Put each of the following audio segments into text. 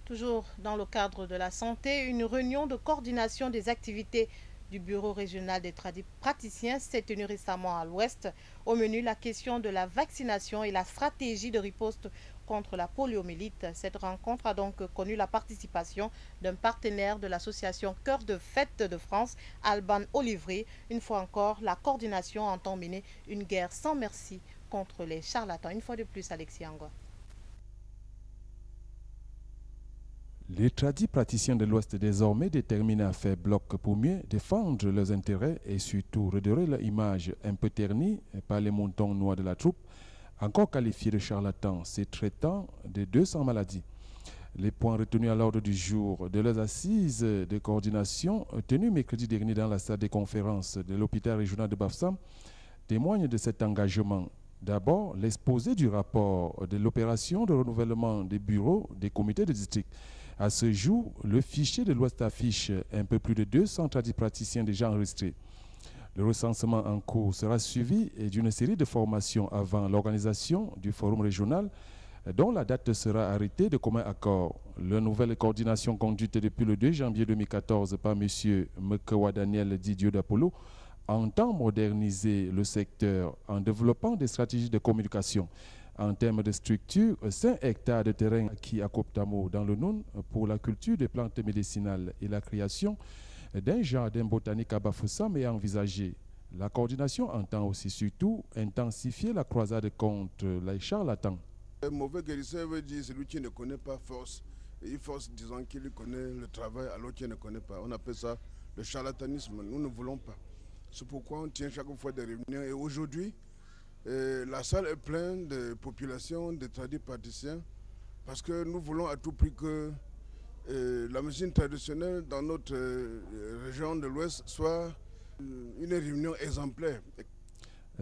Toujours dans le cadre de la santé, une réunion de coordination des activités du Bureau régional des praticiens s'est tenue récemment à l'Ouest. Au menu, la question de la vaccination et la stratégie de riposte contre la poliomyélite. Cette rencontre a donc connu la participation d'un partenaire de l'association Cœur de Fête de France, Alban Olivry. Une fois encore, la coordination entend mener une guerre sans merci contre les charlatans. Une fois de plus, Alexis Ango. Les tradis praticiens de l'Ouest désormais déterminés à faire bloc pour mieux défendre leurs intérêts et surtout redorer leur image un peu ternie par les montants noirs de la troupe, encore qualifiés de charlatans, se traitant de 200 maladies. Les points retenus à l'ordre du jour de leurs assises de coordination tenues mercredi dernier dans la salle des conférences de l'hôpital régional de Bafoussam témoignent de cet engagement. D'abord, l'exposé du rapport de l'opération de renouvellement des bureaux des comités de district. À ce jour, le fichier de l'Ouest affiche un peu plus de 200 tradis praticiens déjà enregistrés. Le recensement en cours sera suivi d'une série de formations avant l'organisation du forum régional dont la date sera arrêtée de commun accord. La nouvelle coordination conduite depuis le 2 janvier 2014 par M. Mkewa Daniel Didio d'Apollo entend moderniser le secteur en développant des stratégies de communication. En termes de structure, 5 hectares de terrain acquis à Koptamo dans le Noun pour la culture des plantes médicinales et la création d'un jardin botanique à Bafoussam est envisagé. La coordination entend aussi surtout intensifier la croisade contre les charlatans. Un mauvais guérisseur veut dire celui qui ne connaît pas force. Et il force, disons qu'il connaît le travail alors qu'il ne connaît pas. On appelle ça le charlatanisme. Nous ne voulons pas. C'est pourquoi on tient chaque fois des réunions. Et aujourd'hui, la salle est pleine de populations, de tradis praticiens, parce que nous voulons à tout prix que la médecine traditionnelle dans notre région de l'Ouest soit une réunion exemplaire.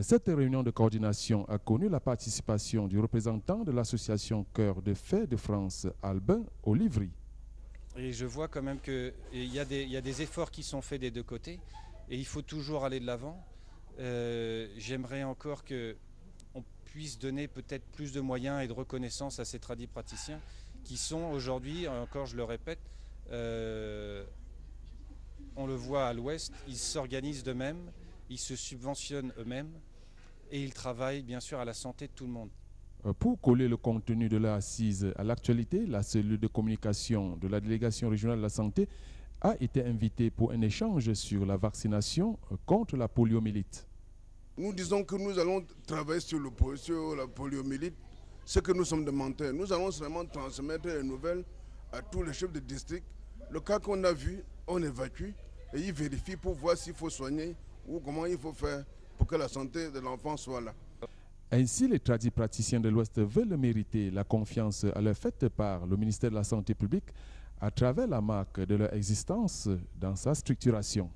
Cette réunion de coordination a connu la participation du représentant de l'association Cœur de Fête de France, Alban Olivry. Et je vois quand même qu'il y a des efforts qui sont faits des deux côtés et il faut toujours aller de l'avant. J'aimerais encore qu'on puisse donner peut-être plus de moyens et de reconnaissance à ces tradis praticiens qui sont aujourd'hui, encore je le répète, on le voit à l'Ouest, ils s'organisent d'eux-mêmes, ils se subventionnent eux-mêmes et ils travaillent bien sûr à la santé de tout le monde. Pour coller le contenu de l'assise à l'actualité, la cellule de communication de la délégation régionale de la santé a été invitée pour un échange sur la vaccination contre la poliomyélite. Nous disons que nous allons travailler sur la poliomyélite, ce que nous sommes demandeurs. Nous allons seulement transmettre les nouvelles à tous les chefs de district. Le cas qu'on a vu, on évacue et ils vérifient pour voir s'il faut soigner ou comment il faut faire pour que la santé de l'enfant soit là. Ainsi, les tradis praticiens de l'Ouest veulent mériter la confiance à leur faite par le ministère de la Santé publique à travers la marque de leur existence dans sa structuration.